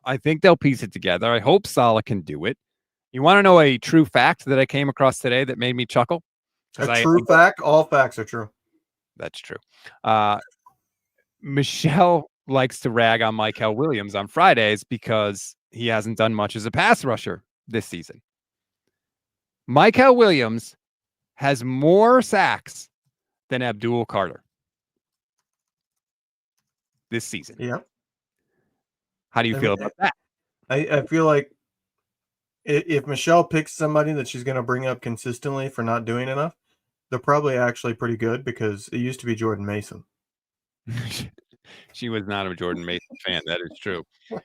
S1: I think they'll piece it together. I hope Saleh can do it. You want to know a true fact that I came across today that made me chuckle?
S2: A true fact? All facts are true.
S1: That's true. Michelle likes to rag on Mykel Williams on Fridays because he hasn't done much as a pass rusher this season. Mykel Williams has more sacks than Abdul Carter this season.
S2: Yeah.
S1: How do you feel about that?
S2: I feel like if Michelle picks somebody that she's going to bring up consistently for not doing enough, they're probably actually pretty good, because it used to be Jordan Mason.
S1: She was not a Jordan Mason fan. That is true.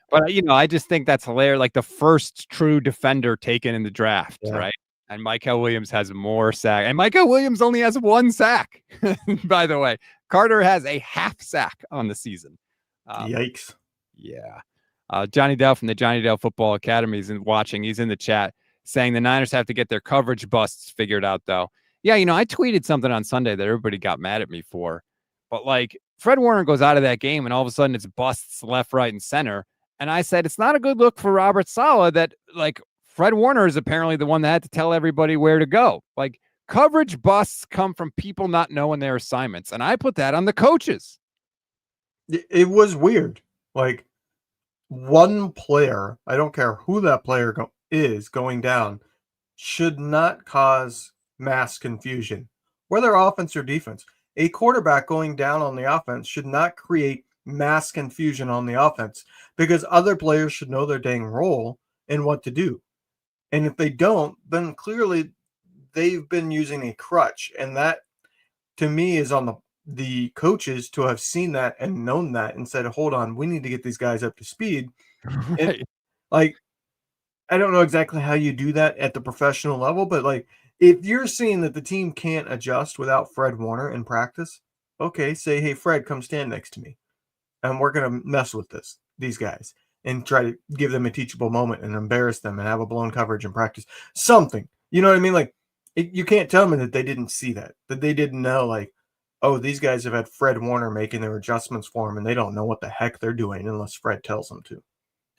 S1: But, I just think that's hilarious. Like, the first true defender taken in the draft, right? And Mykel Williams has more sack. And Mykel Williams only has one sack, by the way. Carter has a half sack on the season.
S2: Yikes.
S1: Yeah. Johnny Dell from the Johnny Dell Football Academy is watching. He's in the chat saying the Niners have to get their coverage busts figured out, though. Yeah, I tweeted something on Sunday that everybody got mad at me for. But, like, Fred Warner goes out of that game, and all of a sudden it's busts left, right, and center. And I said, it's not a good look for Robert Saleh that, like, Fred Warner is apparently the one that had to tell everybody where to go. Like, coverage busts come from people not knowing their assignments. And I put that on the coaches.
S2: It was weird. Like, one player, I don't care who that player is going down, should not cause mass confusion, whether offense or defense. A quarterback going down on the offense should not create mass confusion on the offense, because other players should know their dang role and what to do. And if they don't, then clearly they've been using a crutch. And that, to me, is on the coaches to have seen that and known that and said, hold on, we need to get these guys up to speed. Right. And, like, I don't know exactly how you do that at the professional level, but like, if you're seeing that the team can't adjust without Fred Warner in practice, okay, say, hey, Fred, come stand next to me. And we're going to mess with these guys, and try to give them a teachable moment and embarrass them and have a blown coverage in practice. Something. You know what I mean? Like, you can't tell me that they didn't see that they didn't know, like, oh, these guys have had Fred Warner making their adjustments for them, and they don't know what the heck they're doing unless Fred tells them to.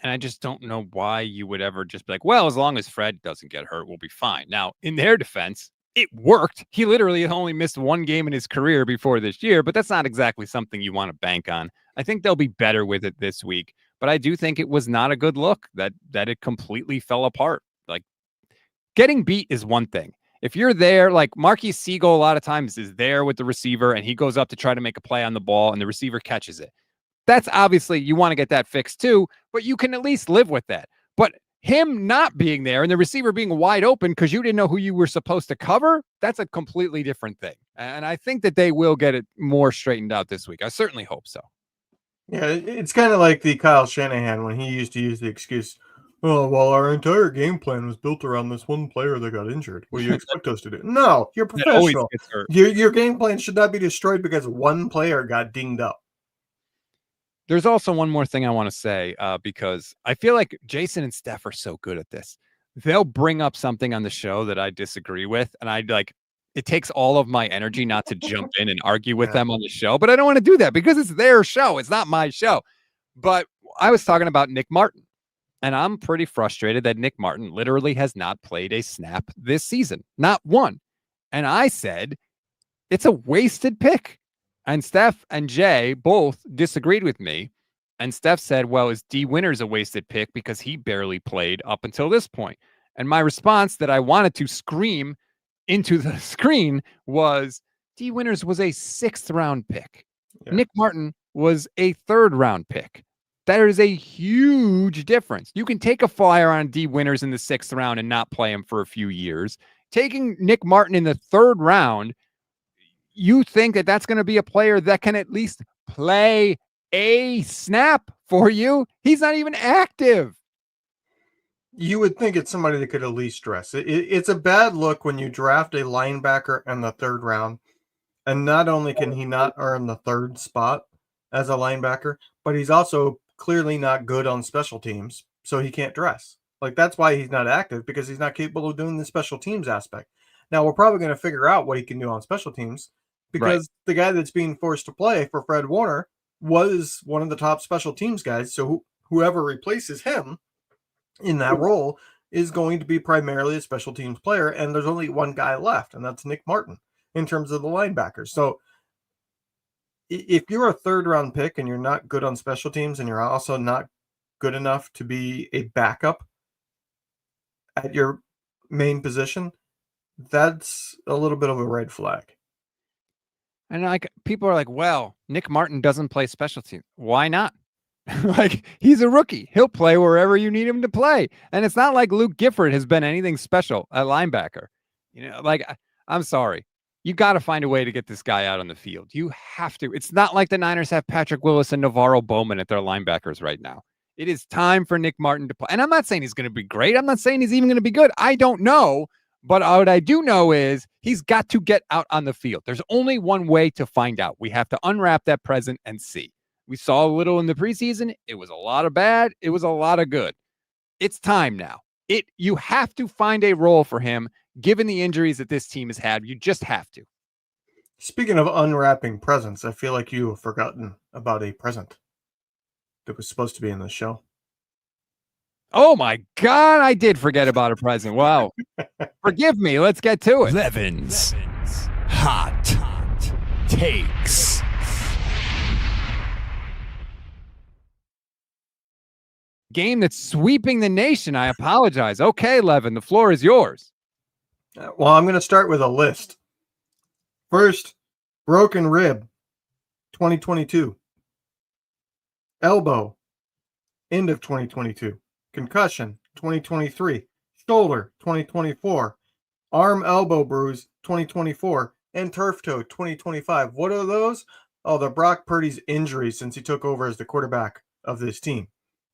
S1: And I just don't know why you would ever just be like, well, as long as Fred doesn't get hurt, we'll be fine. Now, in their defense, it worked. He literally only missed one game in his career before this year, but that's not exactly something you want to bank on. I think they'll be better with it this week, but I do think it was not a good look that it completely fell apart. Like, getting beat is one thing. If you're there, like Marquise Siegel a lot of times is there with the receiver and he goes up to try to make a play on the ball and the receiver catches it. That's obviously, you want to get that fixed too, but you can at least live with that. But him not being there and the receiver being wide open because you didn't know who you were supposed to cover, that's a completely different thing. And I think that they will get it more straightened out this week. I certainly hope so.
S2: Yeah, it's kind of like the Kyle Shanahan when he used to use the excuse, oh, well, our entire game plan was built around this one player that got injured. What do you expect us to do? No, you're professional. Your game plan should not be destroyed because one player got dinged up.
S1: There's also one more thing I want to say, because I feel like Jason and Steph are so good at this. They'll bring up something on the show that I disagree with, and it takes all of my energy not to jump in and argue with them on the show, but I don't want to do that because it's their show. It's not my show. But I was talking about Nick Martin, and I'm pretty frustrated that Nick Martin literally has not played a snap this season, not one. And I said, it's a wasted pick. And Steph and Jay both disagreed with me. And Steph said, well, is D Winters a wasted pick because he barely played up until this point? And my response that I wanted to scream into the screen was D Winters was a 6th-round pick. Yeah. Nick Martin was a 3rd-round pick. There is a huge difference. You can take a flyer on D Winters in the 6th round and not play him for a few years. Taking Nick Martin in the 3rd round, you think that that's going to be a player that can at least play a snap for you? He's not even active.
S2: You would think it's somebody that could at least dress. It's a bad look when you draft a linebacker in the 3rd round, and not only can he not earn the 3rd spot as a linebacker, but he's also clearly not good on special teams, so he can't dress. Like, that's why he's not active, because he's not capable of doing the special teams aspect. Now, we're probably going to figure out what he can do on special teams, because the guy that's being forced to play for Fred Warner was one of the top special teams guys. So whoever replaces him in that role is going to be primarily a special teams player. And there's only one guy left, and that's Nick Martin in terms of the linebackers. So if you're a 3rd-round pick and you're not good on special teams, and you're also not good enough to be a backup at your main position, that's a little bit of a red flag.
S1: And like, people are like, well, Nick Martin doesn't play special teams. Why not? Like, he's a rookie. He'll play wherever you need him to play. And it's not like Luke Gifford has been anything special at linebacker. You know, like, I'm sorry. You got to find a way to get this guy out on the field. You have to. It's not like the Niners have Patrick Willis and Navarro Bowman at their linebackers right now. It is time for Nick Martin to play. And I'm not saying he's going to be great. I'm not saying he's even going to be good. I don't know. But what I do know is he's got to get out on the field. There's only one way to find out. We have to unwrap that present and see. We saw a little in the preseason. It was a lot of bad. It was a lot of good. It's time now. You have to find a role for him, given the injuries that this team has had. You just have to.
S2: Speaking of unwrapping presents, I feel like you have forgotten about a present that was supposed to be in this show.
S1: Oh my God, I did forget about a present. Wow. Forgive me. Let's get to it.
S3: Levin's Hot Takes.
S1: Game that's sweeping the nation. I apologize. Okay, Levin, the floor is yours.
S2: Well, I'm going to start with a list. First, broken rib, 2022. Elbow, end of 2022. Concussion, 2023. Shoulder, 2024. Arm elbow bruise, 2024. And turf toe, 2025. What are those? Oh, the Brock Purdy's injuries since he took over as the quarterback of this team.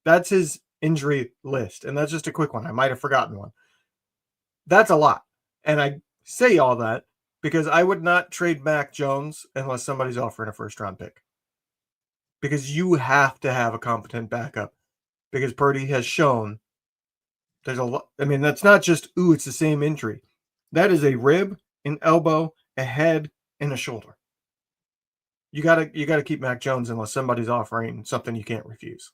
S2: That's his injury list. And that's just a quick one. I might have forgotten one. That's a lot. And I say all that because I would not trade Mac Jones unless somebody's offering a 1st-round pick. Because you have to have a competent backup. Because Purdy has shown there's a lot. I mean, that's not just, it's the same injury. That is a rib, an elbow, a head, and a shoulder. You gotta keep Mac Jones unless somebody's offering something you can't refuse.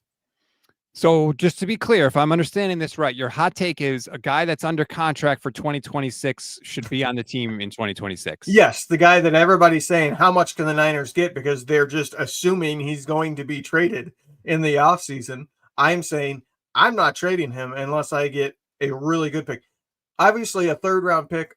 S1: So just to be clear, if I'm understanding this right, your hot take is a guy that's under contract for 2026 should be on the team in 2026.
S2: Yes, the guy that everybody's saying, how much can the Niners get? Because they're just assuming he's going to be traded in the offseason. I'm saying I'm not trading him unless I get a really good pick. Obviously, a 3rd-round pick,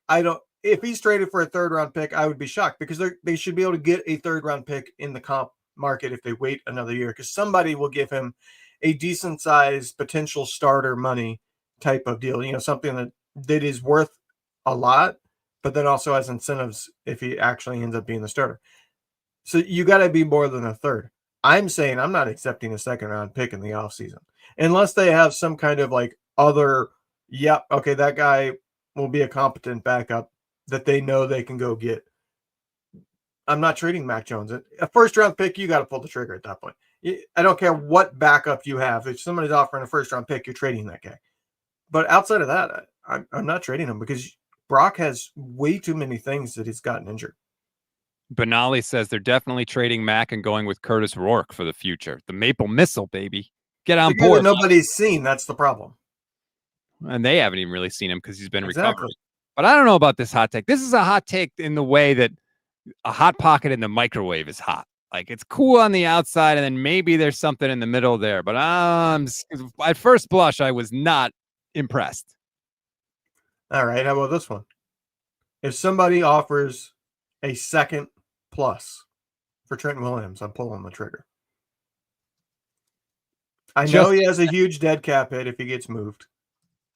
S2: if he's traded for a 3rd-round pick, I would be shocked because they should be able to get a 3rd-round pick in the comp market if they wait another year, because somebody will give him a decent sized potential starter money type of deal, something that is worth a lot, but then also has incentives if he actually ends up being the starter. So you got to be more than a 3rd. I'm saying I'm not accepting a 2nd-round pick in the offseason unless they have some kind of like other, okay, that guy will be a competent backup that they know they can go get. I'm not trading Mac Jones. A 1st-round pick, you got to pull the trigger at that point. I don't care what backup you have. If somebody's offering a 1st-round pick, you're trading that guy. But outside of that, I'm not trading him because Brock has way too many things that he's gotten injured.
S1: Benali says they're definitely trading Mack and going with Curtis Rourke for the future. The Maple Missile, baby. Get on
S2: The guy that
S1: board.
S2: nobody's seen. That's the problem.
S1: And they haven't even really seen him because he's been
S2: Exactly.
S1: recovering. But I don't know about this hot take. This is a hot take in the way that a hot pocket in the microwave is hot. Like it's cool on the outside, and then maybe there's something in the middle there. But at first blush, I was not impressed.
S2: All right. How about this one? If somebody offers a second plus for Trent Williams, I'm pulling the trigger. I know he has a huge dead cap hit if he gets moved.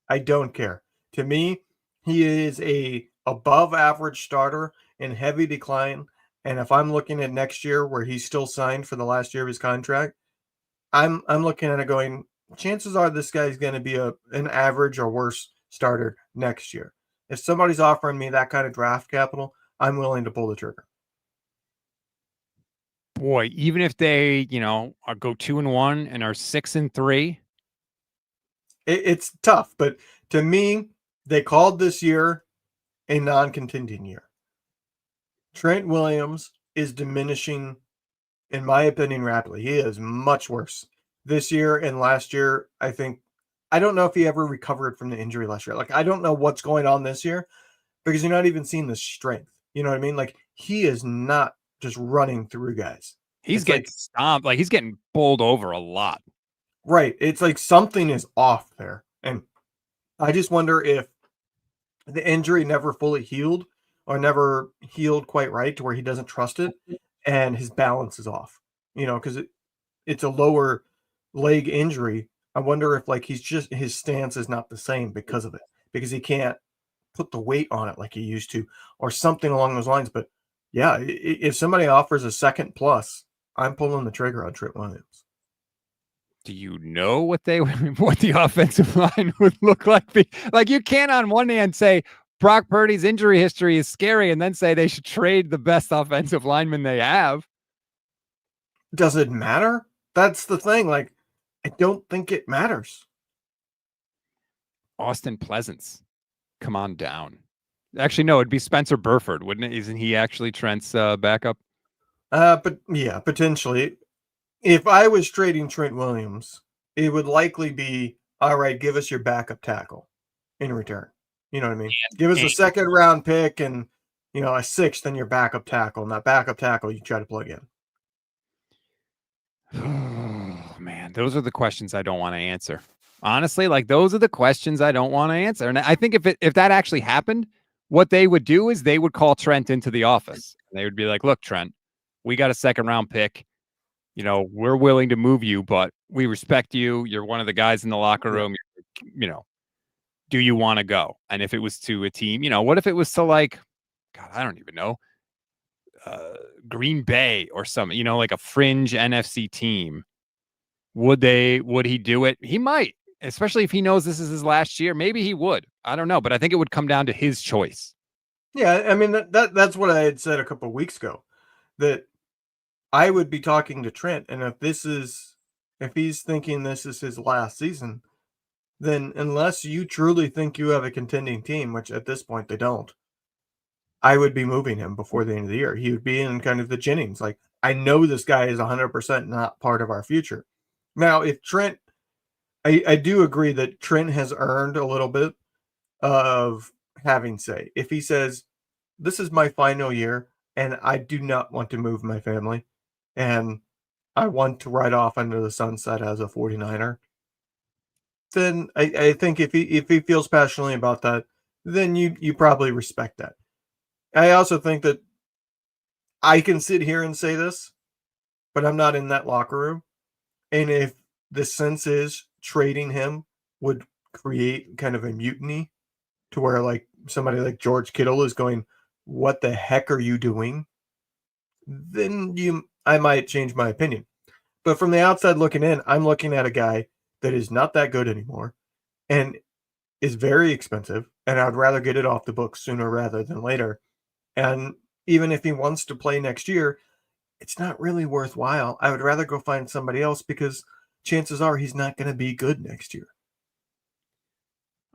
S2: I don't care. To me, he is a above average starter in heavy decline. And if I'm looking at next year where he's still signed for the last year of his contract, I'm looking at it going, chances are this guy's going to be an average or worse starter next year. If somebody's offering me that kind of draft capital, I'm willing to pull the trigger.
S1: Boy, even if they, go 2-1 and are 6-3.
S2: It's tough, but to me, they called this year a non-contending year. Trent Williams is diminishing, in my opinion, rapidly. He is much worse this year and last year. I don't know if he ever recovered from the injury last year. Like, I don't know what's going on this year because you're not even seeing the strength. You know what I mean? Like, he is not just running through guys.
S1: He's getting stomped. Like, he's getting bowled over a lot.
S2: Right. It's like something is off there. And I just wonder if the injury never fully healed or never healed quite right to where he doesn't trust it and his balance is off, because it's a lower leg injury. I wonder if his stance is not the same because of it, because he can't put the weight on it like he used to or something along those lines. But yeah, if somebody offers a second plus, I'm pulling the trigger on Trent Williams.
S1: Do you know what the offensive line would look like? Like, you can't on one hand say Brock Purdy's injury history is scary and then say they should trade the best offensive lineman they have.
S2: Does it matter? That's the thing. Like, I don't think it matters.
S1: Austin Pleasance, come on down. Actually, no, it'd be Spencer Burford, wouldn't it? Isn't he actually Trent's backup?
S2: But yeah, potentially. If I was trading Trent Williams, it would likely be, all right, give us your backup tackle in return. You know what I mean? Give us a second round pick and, a sixth and your backup tackle. And that backup tackle you try to plug in.
S1: Oh, man, those are the questions I don't want to answer. Honestly, those are the questions I don't want to answer. And I think if that actually happened, what they would do is they would call Trent into the office. And they would be like, look, Trent, we got a second round pick. We're willing to move you, but we respect you. You're one of the guys in the locker room. Do you want to go? And if it was to a team, what if it was to God, I don't even know, Green Bay or something, like a fringe NFC team. Would he do it? He might, especially if he knows this is his last year. Maybe he would. I don't know, but I think it would come down to his choice.
S2: Yeah, I mean, that's what I had said a couple of weeks ago, that I would be talking to Trent, and if he's thinking this is his last season, then unless you truly think you have a contending team, which at this point they don't, I would be moving him before the end of the year. He would be in kind of the Jennings. Like, I know this guy is 100% not part of our future. Now, if Trent, I do agree that Trent has earned a little bit of having say. If he says, this is my final year, and I do not want to move my family, and I want to ride off under the sunset as a 49er, then I think if he feels passionately about that, then you probably respect that. I also think that I can sit here and say this, but I'm not in that locker room. And if the sense is trading him would create kind of a mutiny to where somebody like George Kittle is going, what the heck are you doing? Then I might change my opinion. But from the outside looking in, I'm looking at a guy that is not that good anymore and is very expensive, and I would rather get it off the books sooner rather than later. And even if he wants to play next year, it's not really worthwhile. I would rather go find somebody else because chances are he's not going to be good next year.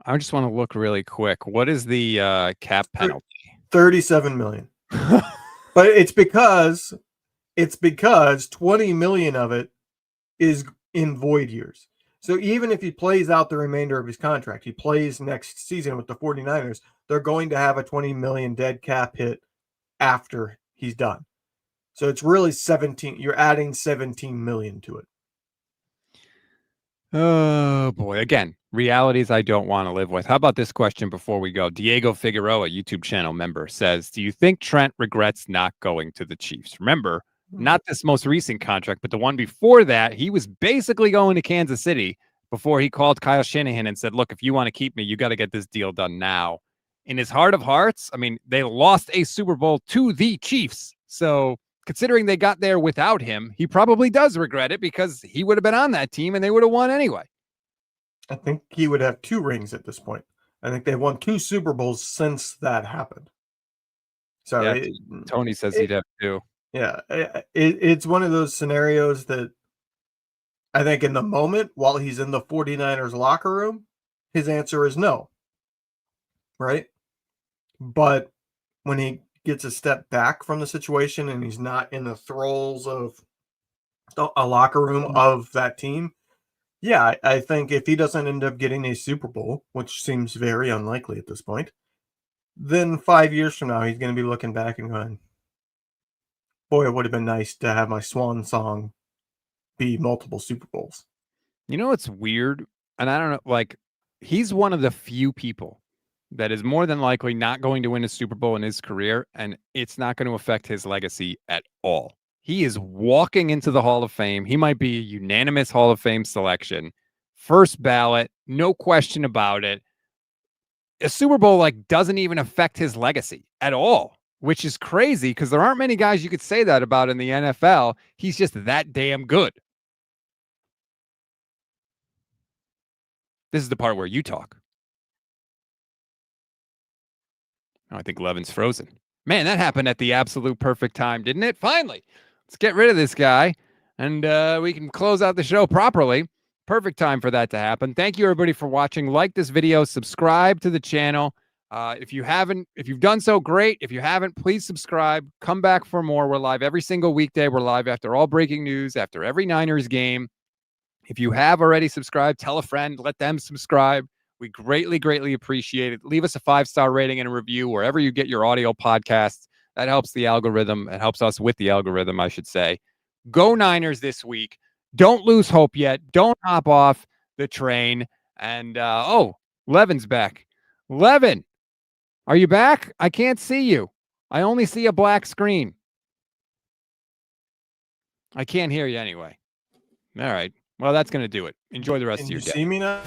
S1: I just want to look really quick. What is the cap penalty?
S2: $37 million. But it's because 20 million of it is in void years. So even if he plays out the remainder of his contract, he plays next season with the 49ers, they're going to have a 20 million dead cap hit after he's done. So it's really 17. You're adding 17 million to it.
S1: Oh boy. Again, realities I don't want to live with. How about this question before we go? Diego Figueroa, YouTube channel member, says, do you think Trent regrets not going to the Chiefs? Remember, not this most recent contract, but the one before that, he was basically going to Kansas City before he called Kyle Shanahan and said, look, if you want to keep me, you got to get this deal done now. In his heart of hearts, I mean, they lost a Super Bowl to the Chiefs. So considering they got there without him, he probably does regret it because he would have been on that team and they would have won anyway.
S2: I think he would have 2 rings at this point. I think they've won 2 Super Bowls since that happened. So
S1: yeah, Tony says he'd have 2.
S2: Yeah, it's one of those scenarios that I think in the moment, while he's in the 49ers locker room, his answer is no. Right? But when he gets a step back from the situation and he's not in the thralls of a locker room of that team, yeah, I think if he doesn't end up getting a Super Bowl, which seems very unlikely at this point, then 5 years from now, he's going to be looking back and going, boy, it would have been nice to have my swan song be multiple Super Bowls.
S1: You know what's weird? And I don't know, like, he's one of the few people that is more than likely not going to win a Super Bowl in his career, and it's not going to affect his legacy at all. He is walking into the Hall of Fame. He might be a unanimous Hall of Fame selection. First ballot, no question about it. A Super Bowl, like, doesn't even affect his legacy at all, which is crazy because there aren't many guys you could say that about in the NFL. He's just that damn good. This is the part where you talk. Oh, I think Levin's frozen. Man, that happened at the absolute perfect time, didn't it? Finally, let's get rid of this guy and we can close out the show properly. Perfect time for that to happen. Thank you, everybody, for watching. Like this video, subscribe to the channel. If you've done so, great. If you haven't, please subscribe. Come back for more. We're live every single weekday. We're live after all breaking news, after every Niners game. If you have already subscribed, tell a friend, let them subscribe. We greatly, greatly appreciate it. Leave us a 5-star rating and a review wherever you get your audio podcasts. That helps the algorithm. It helps us with the algorithm, I should say. Go Niners this week. Don't lose hope yet. Don't hop off the train. And, Levin's back. Levin, are you back? I can't see you. I only see a black screen. I can't hear you anyway. All right. Well, that's going to do it. Enjoy the rest of your day.
S2: Can you see me now?